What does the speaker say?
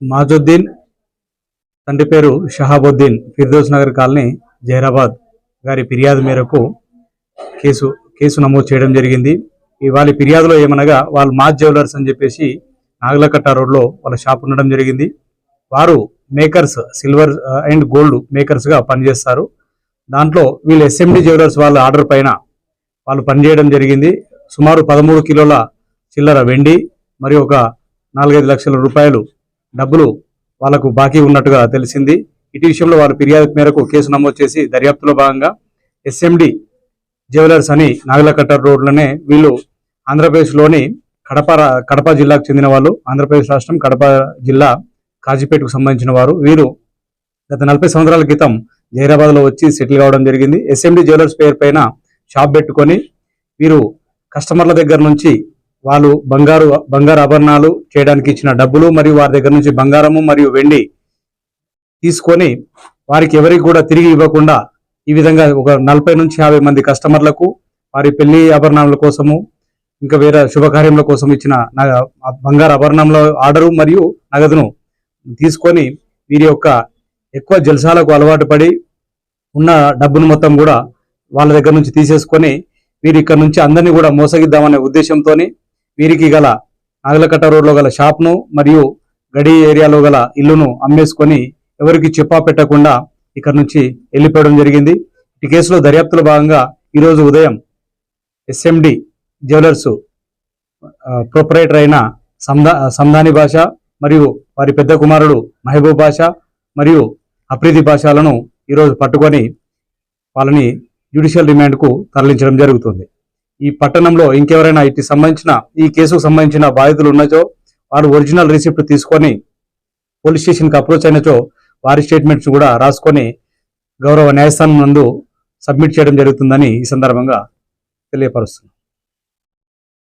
మాజుద్దీన్ తండ్రి పేరు షహాబుద్దీన్ ఫిర్దౌస్ నగర్ కాలనీ జైరాబాద్ గారి ఫిర్యాదు మేరకు కేసు నమోదు చేయడం జరిగింది. వాళ్ళ ఫిర్యాదులో ఏమనగా వాళ్ళు మాజ్ జ్యువెలర్స్ అని చెప్పేసి నాగలకట్ట రోడ్లో వాళ్ళ షాప్ ఉండడం జరిగింది. వారు మేకర్స్ సిల్వర్ అండ్ గోల్డ్ మేకర్స్గా పనిచేస్తారు. దాంట్లో వీళ్ళు ఎస్ఎండి జ్యువెలర్స్ వాళ్ళ ఆర్డర్ పైన వాళ్ళు పనిచేయడం జరిగింది. సుమారు 13 కిలోల చిల్లర వెండి మరియు ఒక 4-5 లక్షల రూపాయలు డబ్బులు వాళ్లకు బాకీ ఉన్నట్టుగా తెలిసింది. ఇటు విషయంలో వాళ్ళ ఫిర్యాదు మేరకు కేసు నమోదు చేసి దర్యాప్తులో భాగంగా ఎస్ఎండి జ్యువెలర్స్ అని నాగలకట్ట రోడ్లోనే వీళ్ళు ఆంధ్రప్రదేశ్లోని కడప జిల్లాకు చెందిన వాళ్ళు. ఆంధ్రప్రదేశ్ రాష్ట్రం కడప జిల్లా కాజీపేటకు సంబంధించిన వారు. వీరు గత 40 సంవత్సరాల క్రితం జైరాబాద్లో వచ్చి సెటిల్ కావడం జరిగింది. ఎస్ఎండి జ్యువెలర్స్ పేరు పైన షాప్ పెట్టుకొని వీరు కస్టమర్ల దగ్గర నుంచి వాళ్ళు బంగారు ఆభరణాలు చేయడానికి ఇచ్చిన డబ్బులు మరియు వారి దగ్గర నుంచి బంగారము మరియు వెండి తీసుకొని వారికి ఎవరికి కూడా తిరిగి ఇవ్వకుండా ఈ విధంగా ఒక 40 నుంచి 50 మంది కస్టమర్లకు వారి పెళ్లి ఆభరణాల కోసము ఇంకా వేరే శుభకార్యముల కోసం ఇచ్చిన బంగారు ఆభరణంలో ఆర్డరు మరియు నగదును తీసుకొని వీరి యొక్క ఎక్కువ జల్సాలకు అలవాటు పడి ఉన్న డబ్బును మొత్తం కూడా వాళ్ళ దగ్గర నుంచి తీసేసుకొని వీరి ఇక్కడ నుంచి అందరినీ కూడా మోసగిద్దామనే ఉద్దేశంతో వీరికి గల నాగలకట్ట రోడ్లో గల షాప్ను మరియు గడి ఏరియాలో గల ఇల్లును అమ్మేసుకొని ఎవరికి చెప్పా పెట్టకుండా ఇక్కడ నుంచి వెళ్ళిపోవడం జరిగింది. ఈ కేసులో దర్యాప్తులో భాగంగా ఈరోజు ఉదయం ఎస్ఎండి జ్యువెలర్స్ ప్రొపరేటర్ అయిన సందాని భాష మరియు వారి పెద్ద కుమారుడు మహబూబ్ భాష మరియు అప్రీతి భాషలను ఈరోజు పట్టుకొని వాళ్ళని జ్యుడిషియల్ రిమాండ్కు తరలించడం జరుగుతుంది. ఈ పట్టణంలో ఇంకెవరైనా ఈ కేసుకు సంబంధించిన బాధితులు ఉన్నచో వారు ఒరిజినల్ రిసిప్ట్ తీసుకొని పోలీస్ స్టేషన్కి అప్రోచ్ అయినచో వారి స్టేట్మెంట్స్ కూడా రాసుకొని గౌరవ న్యాయస్థానం నందు సబ్మిట్ చేయడం జరుగుతుందని ఈ సందర్భంగా తెలియపరుస్తున్నాం.